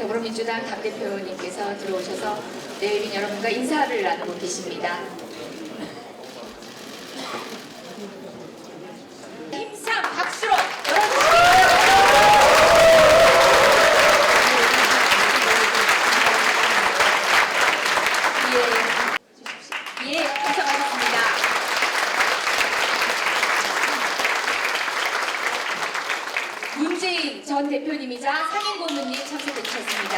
더불어민주당 당대표님께서 들어오셔서 내일인 여러분과 인사를 나누고 계십니다. 힘찬 박수로 예, 감사하셨습니다. 문재인 전 대표님이자 상임 고문님 참석해 주셨습니다.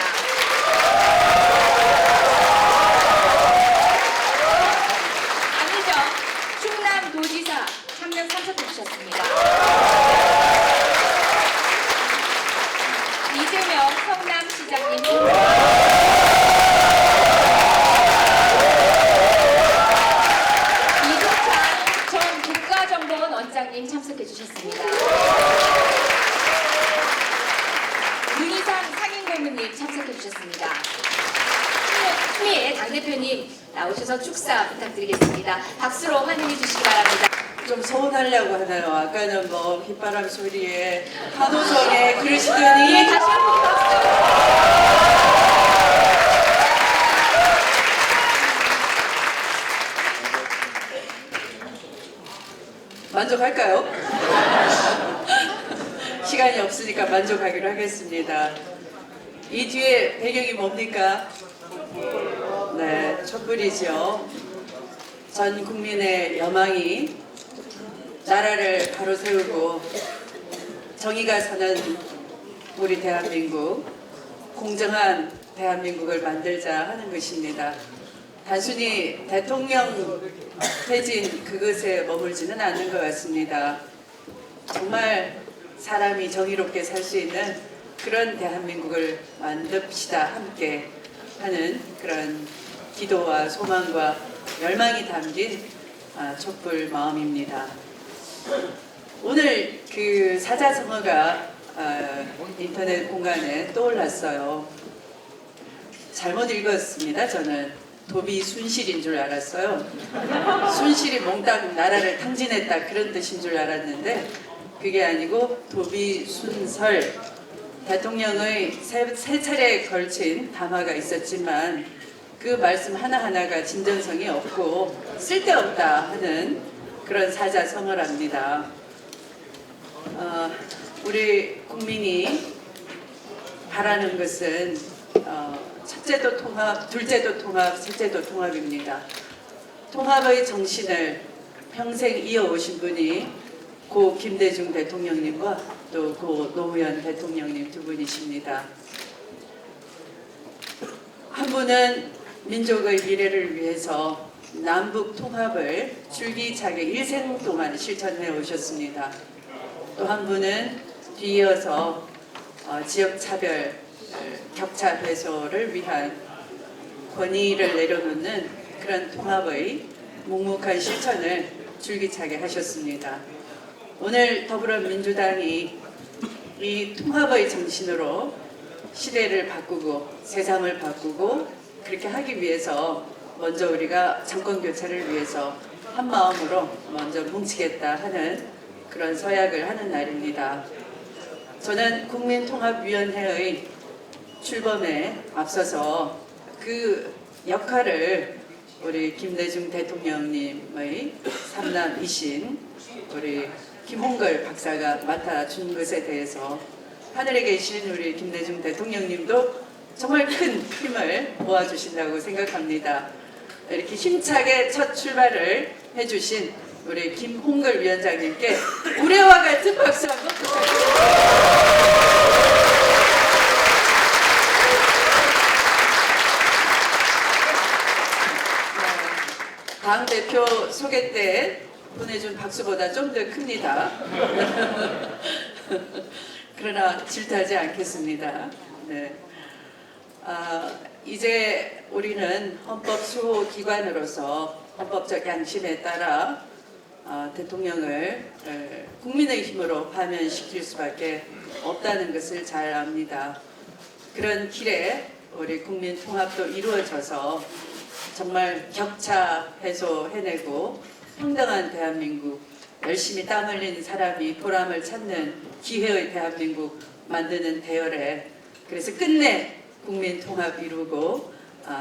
안희정 충남도지사 3명 참석해 주셨습니다. 이재명 성남시장님 이동찬 전 국가정보원 원장님 참석해 주셨습니다. 문희상 상임고문님 참석해 주셨습니다. 추미애 당대표님 나오셔서 축사 부탁드리겠습니다. 박수로 환영해 주시기 바랍니다. 좀 서운하려고 하나요? 아까는 뭐 휘바람 소리에 환호성에 그러시더니 예, 다시 한번 박수. 만족할까요? 시간이 없으니까 만족하기로 하겠습니다. 이 뒤에 배경이 뭡니까? 네, 촛불이죠. 전 국민의 여망이 나라를 바로 세우고 정의가 사는 우리 대한민국, 공정한 대한민국을 만들자 하는 것입니다. 단순히 대통령 퇴진 그것에 머물지는 않는 것 같습니다. 정말 사람이 정의롭게 살 수 있는 그런 대한민국을 만듭시다 함께 하는 그런 기도와 소망과 열망이 담긴 촛불 마음입니다. 오늘 그 사자성어가 인터넷 공간에 떠올랐어요. 잘못 읽었습니다. 저는 도비 순실인 줄 알았어요. 순실이 몽땅 나라를 탕진했다 그런 뜻인 줄 알았는데 그게 아니고 도비 순설, 대통령의 세 차례에 걸친 담화가 있었지만 그 말씀 하나하나가 진정성이 없고 쓸데없다 하는 그런 사자성어랍니다. 우리 국민이 바라는 것은 첫째도 통합, 둘째도 통합, 셋째도 통합입니다. 통합의 정신을 평생 이어오신 분이 고 김대중 대통령님과 또 고 노무현 대통령님 두 분이십니다. 한 분은 민족의 미래를 위해서 남북 통합을 줄기차게 일생 동안 실천해 오셨습니다. 또 한 분은 뒤이어서 지역차별, 격차 해소를 위한 권위를 내려놓는 그런 통합의 묵묵한 실천을 줄기차게 하셨습니다. 오늘 더불어민주당이 이 통합의 정신으로 시대를 바꾸고 세상을 바꾸고 그렇게 하기 위해서 먼저 우리가 정권교체를 위해서 한 마음으로 먼저 뭉치겠다 하는 그런 서약을 하는 날입니다. 저는 국민통합위원회의 출범에 앞서서 그 역할을 우리 김대중 대통령님의 삼남이신 우리 김홍걸 박사가 맡아준 것에 대해서 하늘에 계신 우리 김대중 대통령님도 정말 큰 힘을 모아주신다고 생각합니다. 이렇게 힘차게 첫 출발을 해주신 우리 김홍걸 위원장님께 우레와 같은 박수 한번 부탁드립니다. 당 대표 소개 때 보내준 박수보다 좀 더 큽니다. 그러나 질투하지 않겠습니다. 네. 이제 우리는 헌법 수호 기관으로서 헌법적 양심에 따라 대통령을 국민의 힘으로 파면시킬 수밖에 없다는 것을 잘 압니다. 그런 길에 우리 국민 통합도 이루어져서 정말 격차 해소해내고 평등한 대한민국, 열심히 땀 흘린 사람이 보람을 찾는 기회의 대한민국 만드는 대열에 그래서 끝내 국민 통합 이루고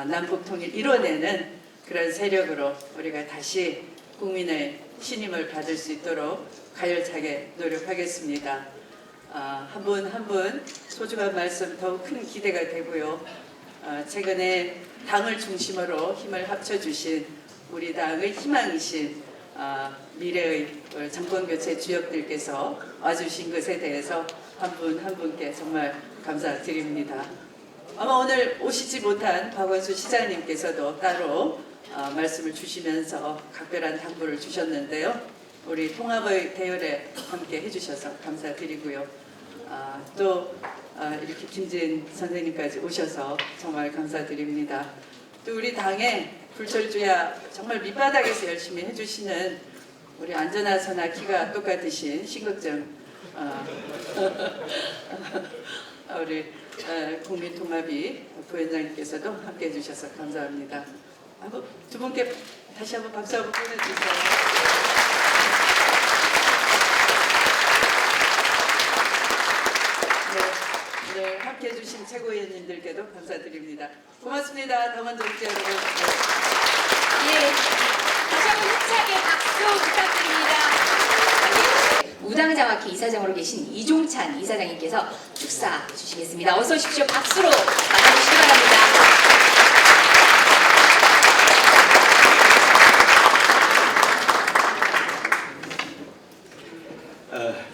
남북 통일 이뤄내는 그런 세력으로 우리가 다시 국민의 신임을 받을 수 있도록 가열차게 노력하겠습니다. 한 분 한 분 소중한 말씀 더욱 큰 기대가 되고요. 최근에 당을 중심으로 힘을 합쳐주신 우리 당의 희망이신 미래의 정권교체 주역들께서 와주신 것에 대해서 한 분 한 분께 정말 감사드립니다. 아마 오늘 오시지 못한 박원순 시장님께서도 따로 말씀을 주시면서 각별한 당부를 주셨는데요. 우리 통합의 대열에 함께 해주셔서 감사드리고요. 또 이렇게 김진 선생님까지 오셔서 정말 감사드립니다. 또 우리 당의 불철주야 정말 밑바닥에서 열심히 해주시는 우리 안전하서나 키가 똑같으신 신극정 우리 국민통합위 부위원장님께서도 함께 해주셔서 감사합니다. 두 분께 다시 한번 박수 한번 보내주세요. 네, 함께 해주신 최고위원님들께도 감사드립니다. 고맙습니다. 당원 정치 여러분. 예, 다시 한번 힘차게 박수 부탁드립니다. 무당장학회 이사장으로 계신 이종찬 이사장님께서 축사 주시겠습니다. 어서 오십시오. 박수로 맞아주시기 바랍니다.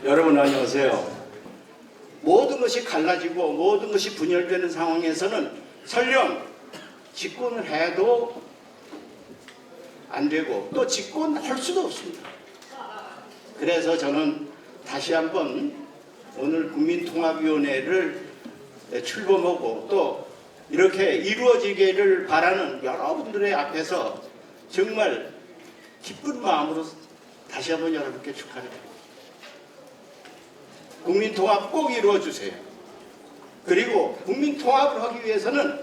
여러분 안녕하세요. 모든 것이 갈라지고 모든 것이 분열되는 상황에서는 설령 집권을 해도 안 되고 또 집권할 수도 없습니다. 그래서 저는 다시 한번 오늘 국민통합위원회를 출범하고 또 이렇게 이루어지기를 바라는 여러분들의 앞에서 정말 기쁜 마음으로 다시 한번 여러분께 축하를 드립니다. 국민통합 꼭 이루어주세요. 그리고 국민통합을 하기 위해서는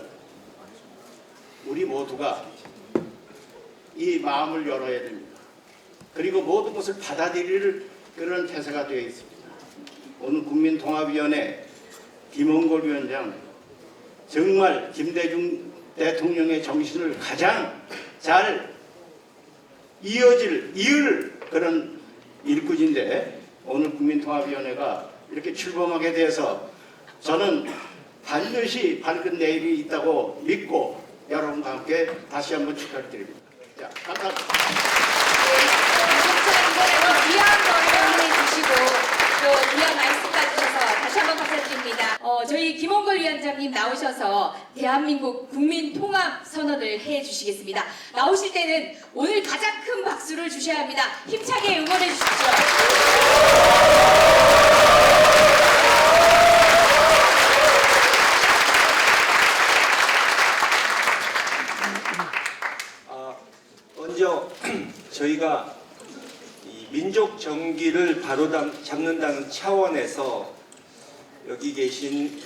우리 모두가 이 마음을 열어야 됩니다. 그리고 모든 것을 받아들일 그런 태세가 되어 있습니다. 오늘 국민통합위원회 김홍걸 위원장 정말 김대중 대통령의 정신을 가장 잘 이을 그런 일꾼인데 오늘 국민통합위원회가 이렇게 출범하게 돼서 저는 반드시 밝은 내일이 있다고 믿고 여러분과 함께 다시 한번 축하를 드립니다. 자, 감사합니다. 이번에는 귀한 거를 해주시고 또 귀한 말씀까지 주셔서 다시 한번 감사드립니다. 저희 김홍걸 위원장님 나오셔서 대한민국 국민통합 선언을 해주시겠습니다. 나오실 때는 오늘 가장 큰 박수를 주셔야 합니다. 힘차게 응원해 주십시오. 먼저 저희가 이 민족 정기를 바로 잡는다는 차원에서 여기 계신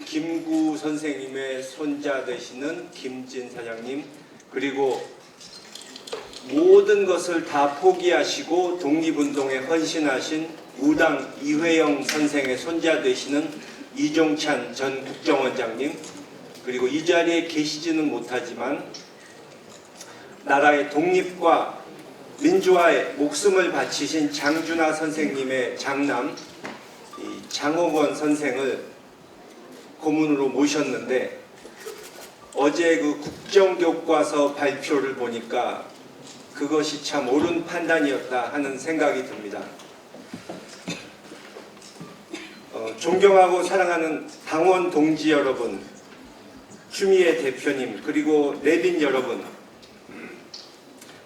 김구 선생님의 손자 되시는 김진 사장님, 그리고 모든 것을 다 포기하시고 독립운동에 헌신하신 무당 이회영 선생의 손자 되시는 이종찬 전 국정원장님, 그리고 이 자리에 계시지는 못하지만 나라의 독립과 민주화에 목숨을 바치신 장준하 선생님의 장남 장옥원 선생을 고문으로 모셨는데 어제 그 국정교과서 발표를 보니까 그것이 참 옳은 판단이었다 하는 생각이 듭니다. 존경하고 사랑하는 당원 동지 여러분, 추미애 대표님, 그리고 내빈 여러분,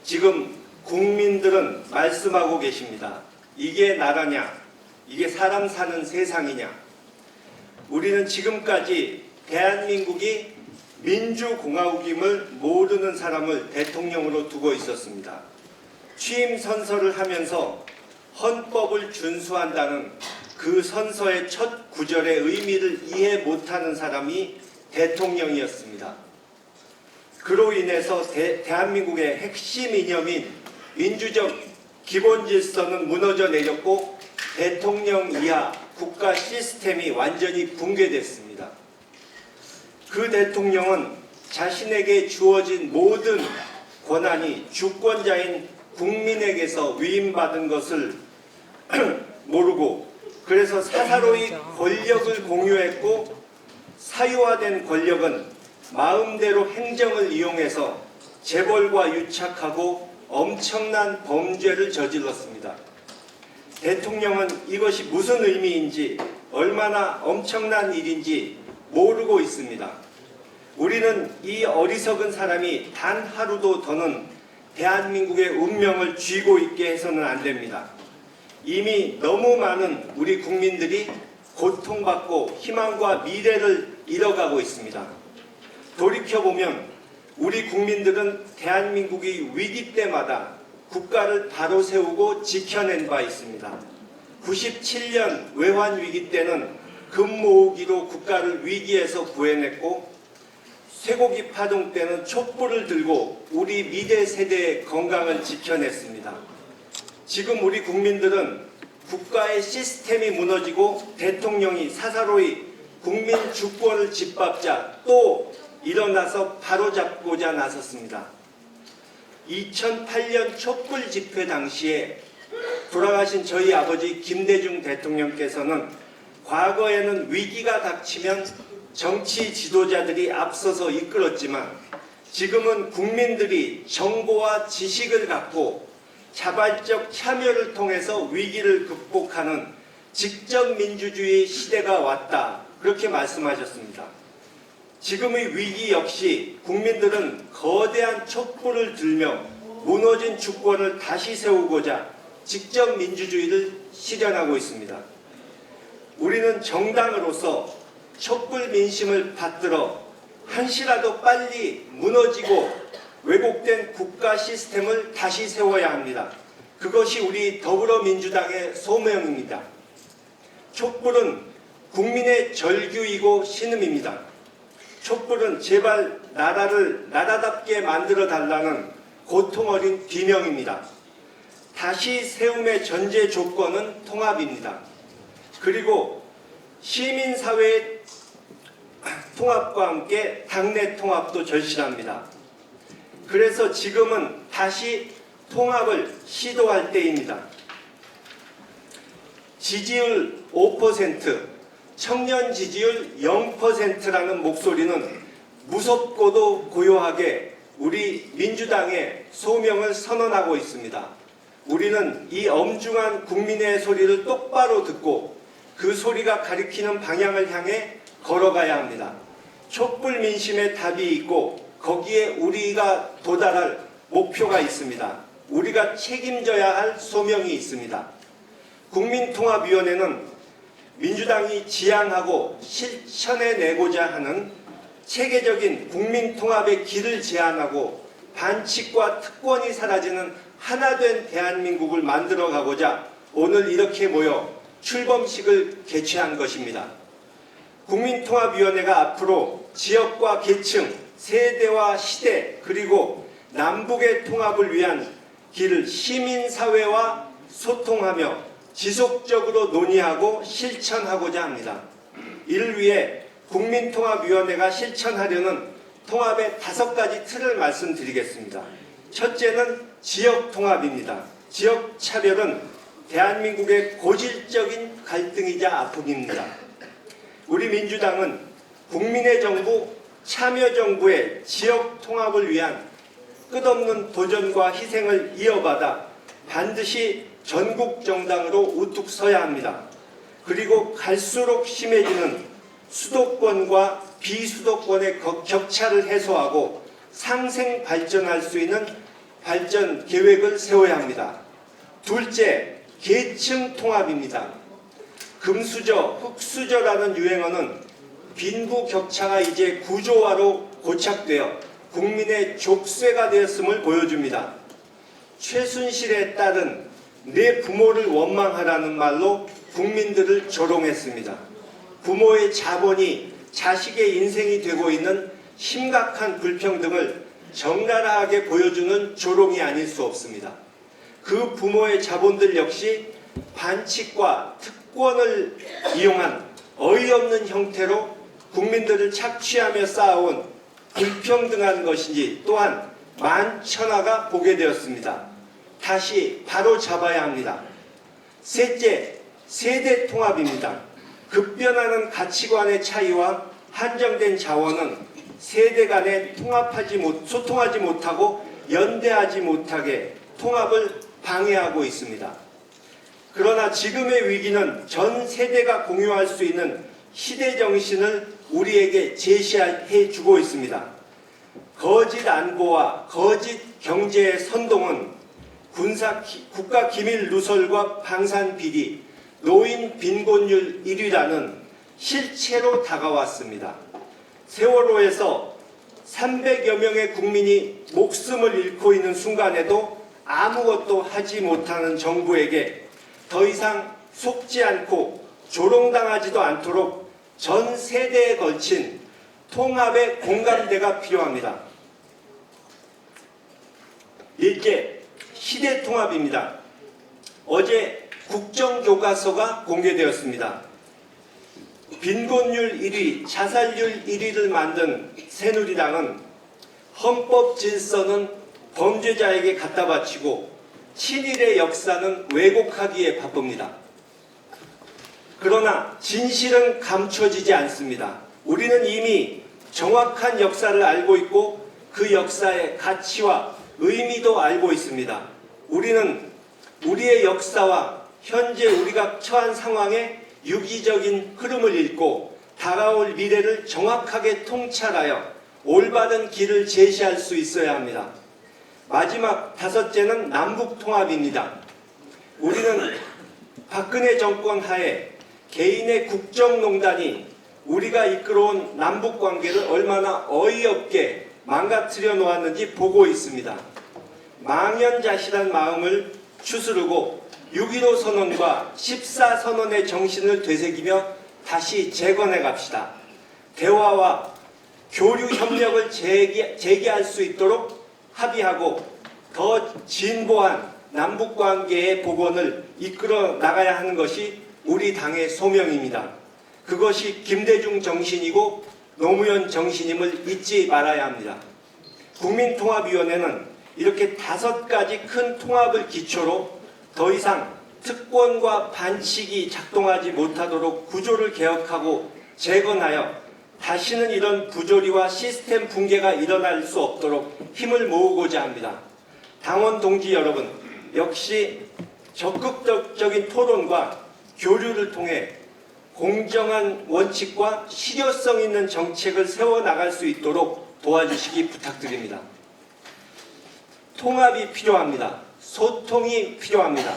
지금 국민들은 말씀하고 계십니다. 이게 나라냐? 이게 사람 사는 세상이냐? 우리는 지금까지 대한민국이 민주공화국임을 모르는 사람을 대통령으로 두고 있었습니다. 취임 선서를 하면서 헌법을 준수한다는 그 선서의 첫 구절의 의미를 이해 못하는 사람이 대통령이었습니다. 그로 인해서 대한민국의 핵심 이념인 민주적 기본 질서는 무너져 내렸고 대통령 이하 국가 시스템이 완전히 붕괴됐습니다. 그 대통령은 자신에게 주어진 모든 권한이 주권자인 국민에게서 위임받은 것을 모르고 그래서 사사로이 권력을 공유했고 사유화된 권력은 마음대로 행정을 이용해서 재벌과 유착하고 엄청난 범죄를 저질렀습니다. 대통령은 이것이 무슨 의미인지 얼마나 엄청난 일인지 모르고 있습니다. 우리는 이 어리석은 사람이 단 하루도 더는 대한민국의 운명을 쥐고 있게 해서는 안 됩니다. 이미 너무 많은 우리 국민들이 고통받고 희망과 미래를 잃어가고 있습니다. 돌이켜보면 우리 국민들은 대한민국이 위기 때마다 국가를 바로 세우고 지켜낸 바 있습니다. 97년 외환위기 때는 금 모으기로 국가를 위기에서 구해냈고 쇠고기 파동 때는 촛불을 들고 우리 미래 세대의 건강을 지켜냈습니다. 지금 우리 국민들은 국가의 시스템이 무너지고 대통령이 사사로이 국민 주권을 짓밟자 또 일어나서 바로잡고자 나섰습니다. 2008년 촛불 집회 당시에 돌아가신 저희 아버지 김대중 대통령께서는 과거에는 위기가 닥치면 정치 지도자들이 앞서서 이끌었지만 지금은 국민들이 정보와 지식을 갖고 자발적 참여를 통해서 위기를 극복하는 직접 민주주의 시대가 왔다. 그렇게 말씀하셨습니다. 지금의 위기 역시 국민들은 거대한 촛불을 들며 무너진 주권을 다시 세우고자 직접 민주주의를 실현하고 있습니다. 우리는 정당으로서 촛불 민심을 받들어 한시라도 빨리 무너지고 왜곡된 국가 시스템을 다시 세워야 합니다. 그것이 우리 더불어민주당의 소명입니다. 촛불은 국민의 절규이고 신음입니다. 촛불은 제발 나라를 나라답게 만들어 달라는 고통 어린 비명입니다. 다시 세움의 전제 조건은 통합입니다. 그리고 시민사회의 통합과 함께 당내 통합도 절실합니다. 그래서 지금은 다시 통합을 시도할 때입니다. 지지율 5%, 청년 지지율 0%라는 목소리는 무섭고도 고요하게 우리 민주당의 소명을 선언하고 있습니다. 우리는 이 엄중한 국민의 소리를 똑바로 듣고 그 소리가 가리키는 방향을 향해 걸어가야 합니다. 촛불 민심의 답이 있고 거기에 우리가 도달할 목표가 있습니다. 우리가 책임져야 할 소명이 있습니다. 국민통합위원회는 민주당이 지향하고 실천해내고자 하는 체계적인 국민통합의 길을 제안하고 반칙과 특권이 사라지는 하나된 대한민국을 만들어가고자 오늘 이렇게 모여 출범식을 개최한 것입니다. 국민통합위원회가 앞으로 지역과 계층, 세대와 시대 그리고 남북의 통합을 위한 길을 시민사회와 소통하며 지속적으로 논의하고 실천하고자 합니다. 이를 위해 국민통합위원회가 실천하려는 통합의 5가지 틀을 말씀드리겠습니다. 첫째는 지역통합입니다. 지역차별은 대한민국의 고질적인 갈등이자 아픔입니다. 우리 민주당은 국민의 정부, 참여정부의 지역통합을 위한 끝없는 도전과 희생을 이어받아 반드시 전국정당으로 우뚝 서야 합니다. 그리고 갈수록 심해지는 수도권과 비수도권의 격차를 해소하고 상생 발전할 수 있는 발전 계획을 세워야 합니다. 둘째, 계층 통합입니다. 금수저, 흑수저라는 유행어는 빈부 격차가 이제 구조화로 고착되어 국민의 족쇄가 되었음을 보여줍니다. 최순실의 딸은 내 부모를 원망하라는 말로 국민들을 조롱했습니다. 부모의 자본이 자식의 인생이 되고 있는 심각한 불평등을 적나라하게 보여주는 조롱이 아닐 수 없습니다. 그 부모의 자본들 역시 반칙과 특권을 이용한 어이없는 형태로 국민들을 착취하며 쌓아온 불평등한 것인지 또한 만천하가 보게 되었습니다. 다시 바로 잡아야 합니다. 셋째, 세대 통합입니다. 급변하는 가치관의 차이와 한정된 자원은 세대 간에 소통하지 못하고 연대하지 못하게 통합을 방해하고 있습니다. 그러나 지금의 위기는 전 세대가 공유할 수 있는 시대 정신을 우리에게 제시해 주고 있습니다. 거짓 안보와 거짓 경제의 선동은 국가 기밀 누설과 방산 비리, 노인 빈곤율 1위라는 실체로 다가왔습니다. 세월호에서 300여 명의 국민이 목숨을 잃고 있는 순간에도 아무것도 하지 못하는 정부에게 더 이상 속지 않고 조롱당하지도 않도록 전 세대에 걸친 통합의 공감대가 필요합니다. 일제 시대 통합입니다. 어제 국정교과서가 공개되었습니다. 빈곤율 1위, 자살률 1위를 만든 새누리당은 헌법 질서는 범죄자에게 갖다 바치고 친일의 역사는 왜곡하기에 바쁩니다. 그러나 진실은 감춰지지 않습니다. 우리는 이미 정확한 역사를 알고 있고 그 역사의 가치와 의미도 알고 있습니다. 우리는 우리의 역사와 현재 우리가 처한 상황의 유기적인 흐름을 읽고 다가올 미래를 정확하게 통찰하여 올바른 길을 제시할 수 있어야 합니다. 마지막 다섯째는 남북통합입니다. 우리는 박근혜 정권 하에 개인의 국정농단이 우리가 이끌어온 남북관계를 얼마나 어이없게 망가뜨려 놓았는지 보고 있습니다. 망연자실한 마음을 추스르고 6.15 선언과 14선언의 정신을 되새기며 다시 재건해 갑시다. 대화와 교류 협력을 재개할 수 있도록 합의하고 더 진보한 남북관계의 복원을 이끌어 나가야 하는 것이 우리 당의 소명입니다. 그것이 김대중 정신이고 노무현 정신임을 잊지 말아야 합니다. 국민통합위원회는 이렇게 5가지 큰 통합을 기초로 더 이상 특권과 반칙이 작동하지 못하도록 구조를 개혁하고 재건하여 다시는 이런 부조리와 시스템 붕괴가 일어날 수 없도록 힘을 모으고자 합니다. 당원 동지 여러분, 역시 적극적인 토론과 교류를 통해 공정한 원칙과 실효성 있는 정책을 세워나갈 수 있도록 도와주시기 부탁드립니다. 통합이 필요합니다. 소통이 필요합니다.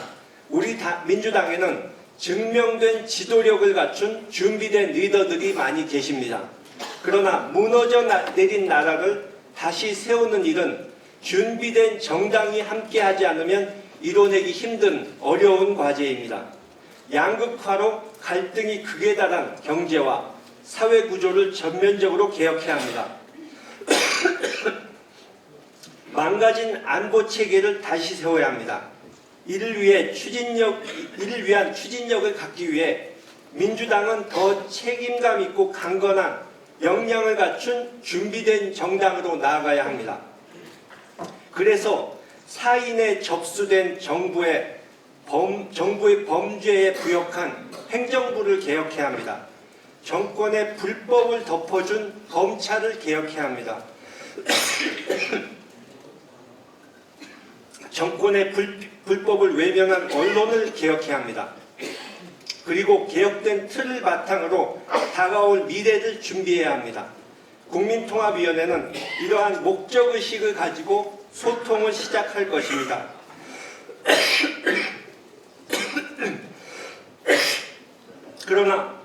우리 민주당에는 증명된 지도력을 갖춘 준비된 리더들이 많이 계십니다. 그러나 무너져 내린 나라를 다시 세우는 일은 준비된 정당이 함께하지 않으면 이뤄내기 힘든 어려운 과제입니다. 양극화로 갈등이 극에 달한 경제와 사회 구조를 전면적으로 개혁해야 합니다. 망가진 안보 체계를 다시 세워야 합니다. 이를 위한 추진력을 갖기 위해 민주당은 더 책임감 있고 강건한 역량을 갖춘 준비된 정당으로 나아가야 합니다. 그래서 사인에 접수된 정부의 범죄에 부역한 행정부를 개혁해야 합니다. 정권의 불법을 덮어준 검찰을 개혁해야 합니다. 정권의 불법을 외면한 언론을 개혁해야 합니다. 그리고 개혁된 틀을 바탕으로 다가올 미래를 준비해야 합니다. 국민통합위원회는 이러한 목적의식을 가지고 소통을 시작할 것입니다. 그러나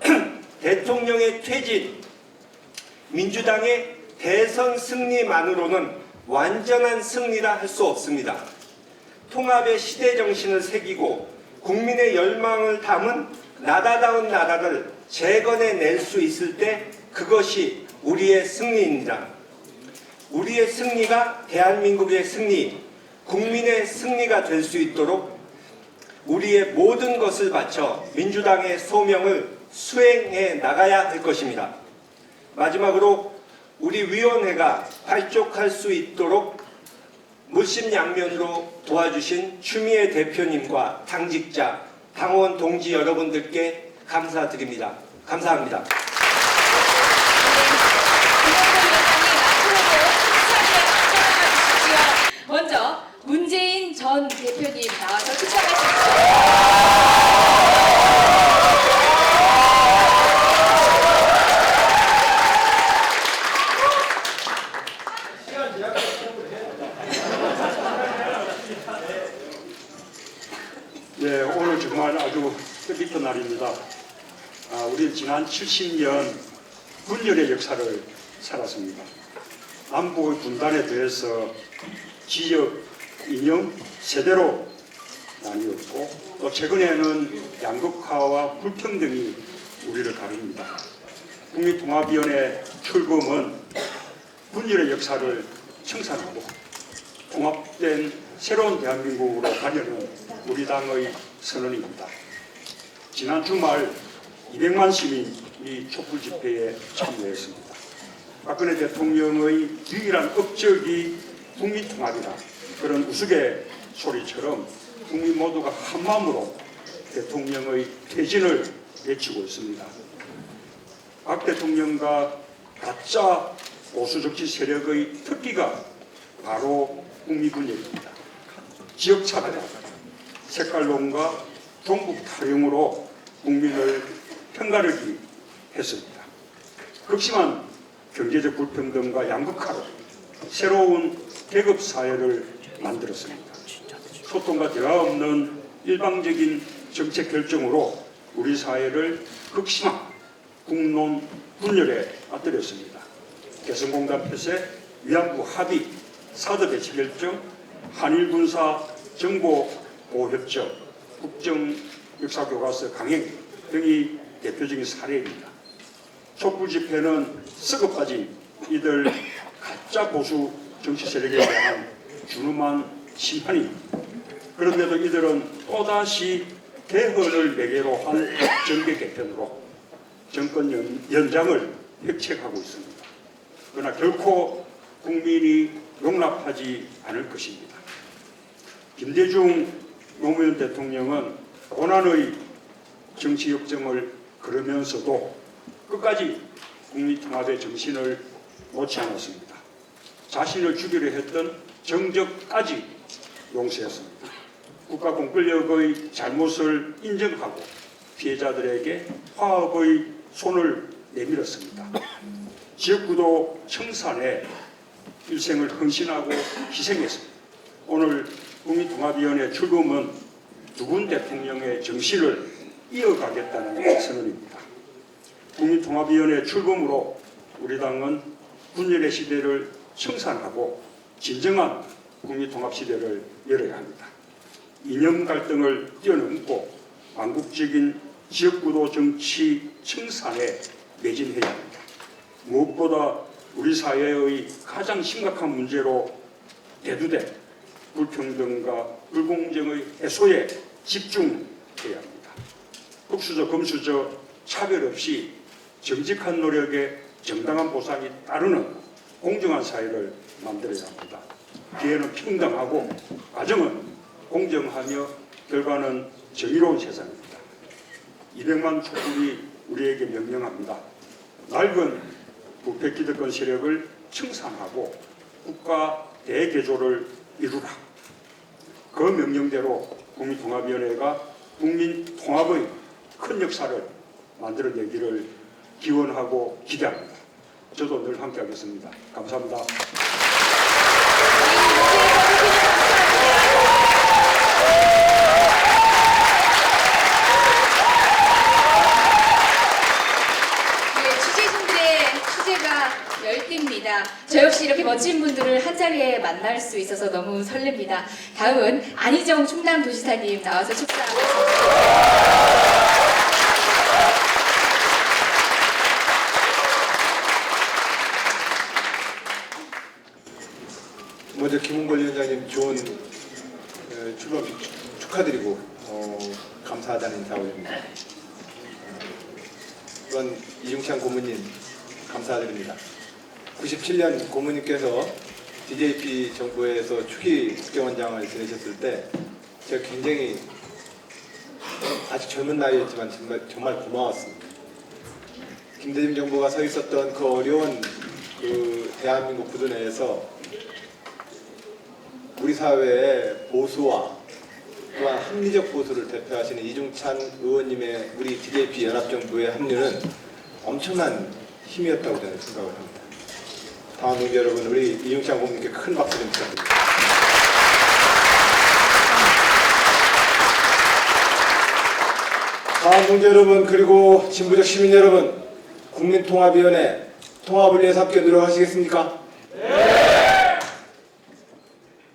대통령의 퇴진, 민주당의 대선 승리만으로는 완전한 승리라 할 수 없습니다. 통합의 시대 정신을 새기고 국민의 열망을 담은 나라다운 나라를 재건해낼 수 있을 때 그것이 우리의 승리입니다. 우리의 승리가 대한민국의 승리, 국민의 승리가 될 수 있도록 우리의 모든 것을 바쳐 민주당의 소명을 수행해 나가야 할 것입니다. 마지막으로 우리 위원회가 발족할 수 있도록 물심양면으로 도와주신 추미애 대표님과 당직자, 당원 동지 여러분들께 감사드립니다. 감사합니다. 먼저 문재인 전 대표님 나와서 축하해 주십시오. 네, 오늘 정말 아주 뜻깊은 날입니다. 우리 지난 70년 분열의 역사를 살았습니다. 남북의 분단에 대해서 지역, 이념, 세대로 나뉘었고 또 최근에는 양극화와 불평등이 우리를 가릅니다. 국민통합위원회 출범은 분열의 역사를 청산하고 통합된 새로운 대한민국으로 가려는 우리 당의 선언입니다. 지난 주말 200만 시민이 촛불 집회에 참여했습니다. 박근혜 대통령의 유일한 업적이 국민통합이다. 그런 우스갯소리처럼 국민 모두가 한마음으로 대통령의 퇴진을 외치고 있습니다. 박 대통령과 가짜 보수정치 세력의 특기가 바로 국민분열입니다. 지역차별, 색깔론과 종북 타령으로 국민을 편가르기 했습니다. 극심한 경제적 불평등과 양극화로 새로운 계급 사회를 만들었습니다. 소통과 대화 없는 일방적인 정책 결정으로 우리 사회를 극심한 국론 분열에 빠뜨렸습니다. 개성공단 폐쇄, 위안부 합의, 사드 배치 결정, 한일 군사 정보 보호 협정, 국정 역사 교과서 강행 등이 대표적인 사례입니다. 촛불 집회는 썩어빠진 이들 가짜 보수 정치 세력에 대한 준엄한 심판입니다. 그런데도 이들은 또다시 개헌을 매개로 한 정계 개편으로 정권 연장을 획책하고 있습니다. 그러나 결코 국민이 용납하지 않을 것입니다. 김대중 노무현 대통령은 고난의 정치 역정을 걸으면서도 끝까지 국민통합의 정신을 놓지 않았습니다. 자신을 죽이려 했던 정적까지 용서했습니다. 국가 공권력의 잘못을 인정하고 피해자들에게 화합의 손을 내밀었습니다. 지역구도 청산에 일생을 헌신하고 희생했습니다. 오늘 국민통합위원회 출범은 두 분 대통령의 정신을 이어가겠다는 선언입니다. 국민통합위원회 출범으로 우리 당은 분열의 시대를 청산하고 진정한 국민통합 시대를 열어야 합니다. 이념 갈등을 뛰어넘고 망국적인 지역구도 정치 청산에 매진해야 합니다. 무엇보다 우리 사회의 가장 심각한 문제로 대두된 불평등과 불공정의 해소에 집중해야 합니다. 흑수저, 금수저 차별 없이 정직한 노력에 정당한 보상이 따르는 공정한 사회를 만들어야 합니다. 기회는 평등하고 과정은 공정하며 결과는 정의로운 세상입니다. 200만 촛불이 우리에게 명령합니다. 낡은 부패 기득권 세력을 청산하고 국가 대개조를 이루라. 그 명령대로 국민통합위원회가 국민통합의 큰 역사를 만들어내기를 기원하고 기대합니다. 저도 늘 함께하겠습니다. 감사합니다. 열띤입니다. 저 역시 이렇게 멋진 분들을 한 자리에 만날 수 있어서 너무 설렙니다. 다음은 안희정 충남도지사님 나와서 축사하겠습니다. 먼저 김홍걸 위원장님 좋은 출범 축하드리고 감사하다는 인사 올립니다. 또한 이중찬 고문님 감사드립니다. 97년 고모님께서 DJP 정부에서 초기 국정원장을 지내셨을 때 제가 굉장히 아직 젊은 나이였지만 정말 고마웠습니다. 김대중 정부가 서 있었던 그 어려운 그 대한민국 구도 내에서 우리 사회의 보수와 또한 합리적 보수를 대표하시는 이중찬 의원님의 우리 DJP 연합정부의 합류는 엄청난 힘이었다고 저는 생각을 합니다. 다음 동지 여러분, 우리 이중찬 고모님께 큰 박수 좀 부탁드립니다. 다음 동지 여러분, 그리고 진보적 시민 여러분, 국민통합위원회 통합을 위해서 함께 노력하시겠습니까? 네!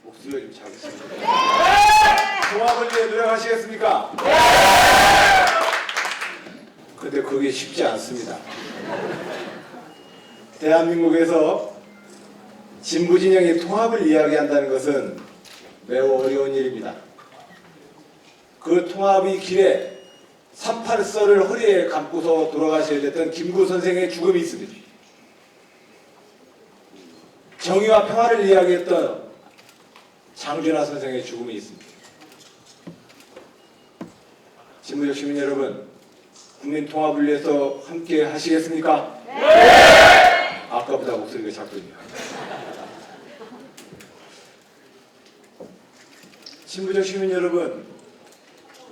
목소리가 좀 작으십니다. 네! 통합을 위해 노력하시겠습니까? 네! 근데 그게 쉽지 않습니다. 대한민국에서 진보 진영이 통합을 이야기한다는 것은 매우 어려운 일입니다. 그 통합의 길에 38설을 허리에 감고서 돌아가셔야 됐던 김구 선생의 죽음이 있습니다. 정의와 평화를 이야기했던 장준하 선생의 죽음이 있습니다. 진보적 시민 여러분, 국민 통합을 위해서 함께 하시겠습니까? 네! 아까보다 목소리가 작군요. 진보적 시민 여러분,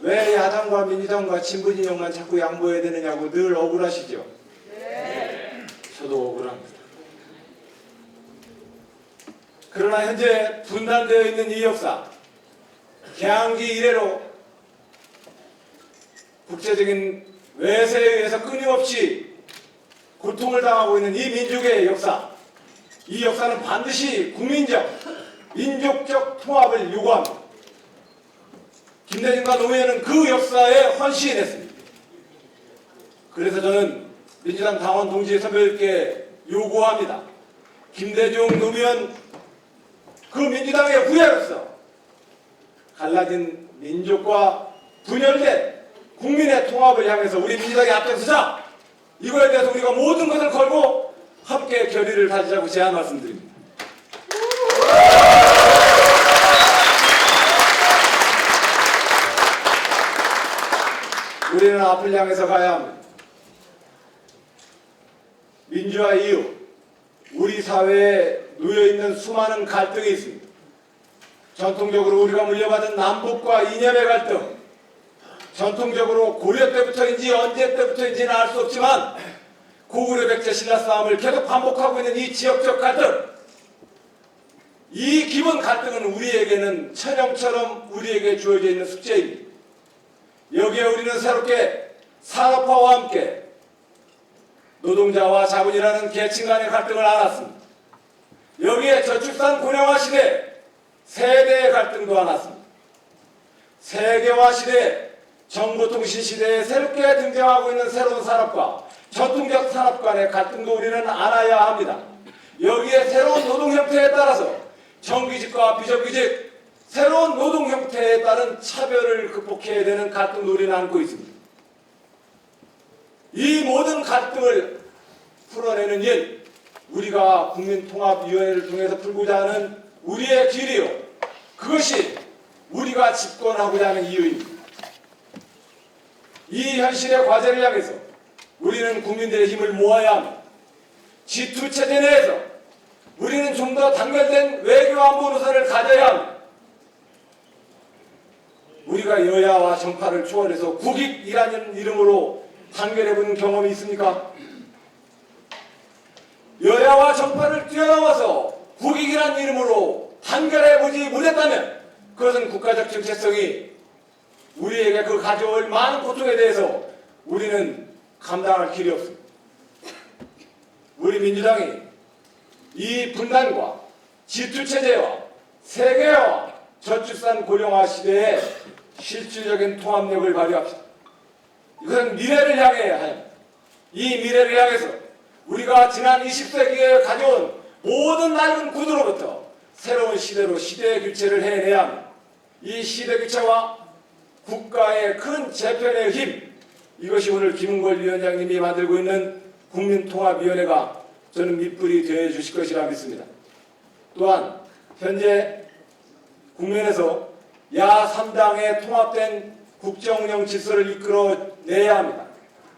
왜 야당과 민주당과 진보 진영만 자꾸 양보해야 되느냐고 늘 억울하시죠? 네. 저도 억울합니다. 그러나 현재 분단되어 있는 이 역사, 개항기 이래로 국제적인 외세에 의해서 끊임없이 고통을 당하고 있는 이 민족의 역사, 이 역사는 반드시 국민적, 민족적 통합을 요구합니다. 김대중과 노무현은 그 역사에 헌신했습니다. 그래서 저는 민주당 당원 동지 선배들께 요구합니다. 김대중, 노무현 그 민주당의 후예로서 갈라진 민족과 분열된 국민의 통합을 향해서 우리 민주당이 앞장서자. 이거에 대해서 우리가 모든 것을 걸고 함께 결의를 다지자고 제안 말씀드립니다. 우리는 앞을 향해서 가야 합니다. 민주화 이후 우리 사회에 놓여있는 수많은 갈등이 있습니다. 전통적으로 우리가 물려받은 남북과 이념의 갈등, 전통적으로 고려 때부터인지 언제 때부터인지는 알 수 없지만 고구려 백제 신라 싸움을 계속 반복하고 있는 이 지역적 갈등, 이 기본 갈등은 우리에게는 천형처럼 우리에게 주어져 있는 숙제입니다. 여기에 우리는 새롭게 산업화와 함께 노동자와 자본이라는 계층 간의 갈등을 알았습니다. 여기에 저출산 고령화 시대 세대의 갈등도 알았습니다. 세계화 시대, 정보통신 시대에 새롭게 등장하고 있는 새로운 산업과 전통적 산업 간의 갈등도 우리는 알아야 합니다. 여기에 새로운 노동 형태에 따라서 정규직과 비정규직, 새로운 노동 형태에 따른 차별을 극복해야 되는 갈등도 우리는 안고 있습니다. 이 모든 갈등을 풀어내는 일, 우리가 국민통합위원회를 통해서 풀고자 하는 우리의 길이요, 그것이 우리가 집권하고자 하는 이유입니다. 이 현실의 과제를 향해서 우리는 국민들의 힘을 모아야 합니다. G2 체제 내에서 우리는 좀 더 단결된 외교 안보 노선을 가져야 합니다. 우리가 여야와 정파를 초월해서 국익이라는 이름으로 단결해본 경험이 있습니까? 여야와 정파를 뛰어넘어서 국익이라는 이름으로 단결해보지 못했다면 그것은 국가적 정체성이 우리에게 그 가져올 많은 고통에 대해서 우리는 감당할 길이 없습니다. 우리 민주당이 이 분단과 G2체제와 세계화와 저출산 고령화 시대에 실질적인 통합력을 발휘합시다. 이것은 미래를 향해야 합니다. 이 미래를 향해서 우리가 지난 20세기에 가져온 모든 낡은 구도로부터 새로운 시대로 시대의 교체를 해내야 합니다. 이 시대 교체와 국가의 큰 재편의 힘, 이것이 오늘 김은걸 위원장님이 만들고 있는 국민통합위원회가 저는 밑불이 되어 주실 것이라 믿습니다. 또한 현재 국면에서 야3당의 통합된 국정운영 질서를 이끌어내야 합니다.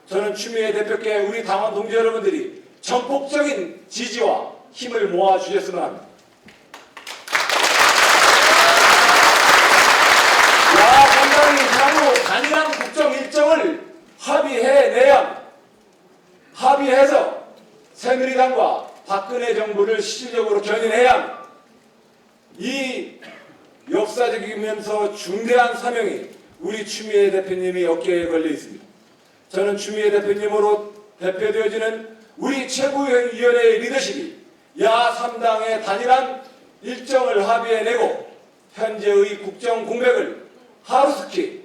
저는 추미애 대표께 우리 당원 동지 여러분들이 전폭적인 지지와 힘을 모아주셨으면 합니다. 야3당이 향후 단일한 국정 일정을 합의해내야 합니다. 합의해서 새누리당과 박근혜 정부를 실질적으로 견인해야 합니다. 이 역사적이면서 중대한 사명이 우리 추미애 대표님이 어깨에 걸려 있습니다. 저는 추미애 대표님으로 대표되어지는 우리 최고위원회의 리더십이 야3당의 단일한 일정을 합의해내고 현재의 국정 공백을 하루속히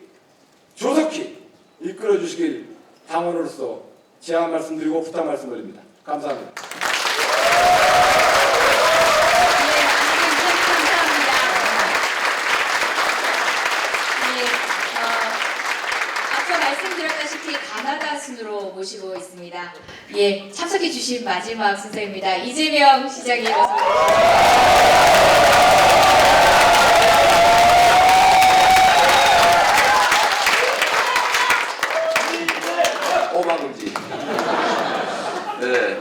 조속히 이끌어 주시길 당원으로서 제안 말씀드리고 부탁 말씀드립니다. 감사합니다. 앞서 말씀드렸다시피 가나다 순으로 모시고 있습니다. 예, 참석해 주신 마지막 순서입니다. 이재명 시장님 어서 오방금지. 네,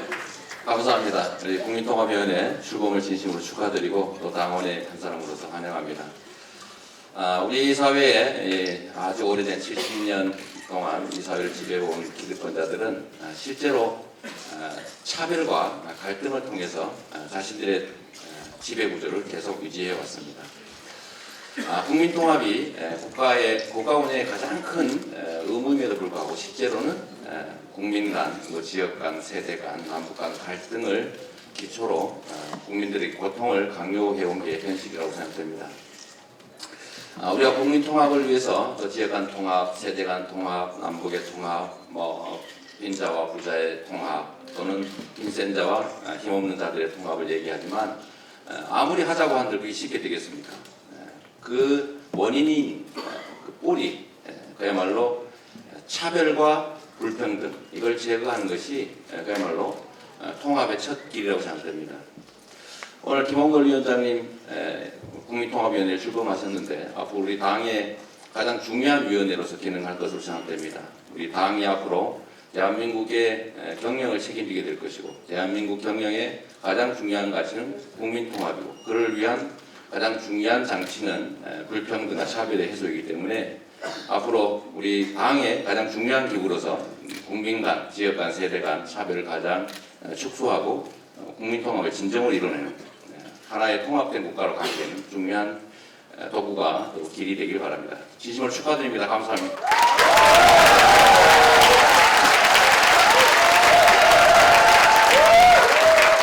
감사합니다. 우리 국민통합위원회 출범을 진심으로 축하드리고 또 당원의 한 사람으로서 환영합니다. 우리 사회에 아주 오래된 70년 동안 이 사회를 지배해온 기득권자들은 실제로 차별과 갈등을 통해서 자신들의 지배구조를 계속 유지해 왔습니다. 국민통합이 국가 운영의 가장 큰 의무임에도 불구하고 실제로는 국민 간, 지역 간, 세대 간, 남북 간 갈등을 기초로 국민들의 고통을 강요해온 게 현실이라고 생각됩니다. 우리가 국민 통합을 위해서 지역 간 통합, 세대 간 통합, 남북의 통합, 빈자와 부자의 통합 또는 힘센 자와 힘없는 자들의 통합을 얘기하지만 아무리 하자고 한들 그게 쉽게 되겠습니까? 그 원인이 그 뿌리, 그야말로 차별과 불평등 이걸 제거하는 것이 그야말로 통합의 첫 길이라고 생각됩니다. 오늘 김홍걸 위원장님 국민통합위원회에 출범하셨는데 앞으로 우리 당의 가장 중요한 위원회로서 기능할 것으로 생각됩니다. 우리 당이 앞으로 대한민국의 경영을 책임지게 될 것이고 대한민국 경영의 가장 중요한 가치는 국민통합이고 그를 위한 가장 중요한 장치는 불평등과 차별의 해소이기 때문에 앞으로 우리 당의 가장 중요한 기구로서 국민 간, 지역 간, 세대 간 차별을 가장 축소하고 국민통합을 진정으로 이뤄내는 하나의 통합된 국가로 가게 되는 중요한 도구가 또 길이 되길 바랍니다. 진심으로 축하드립니다. 감사합니다.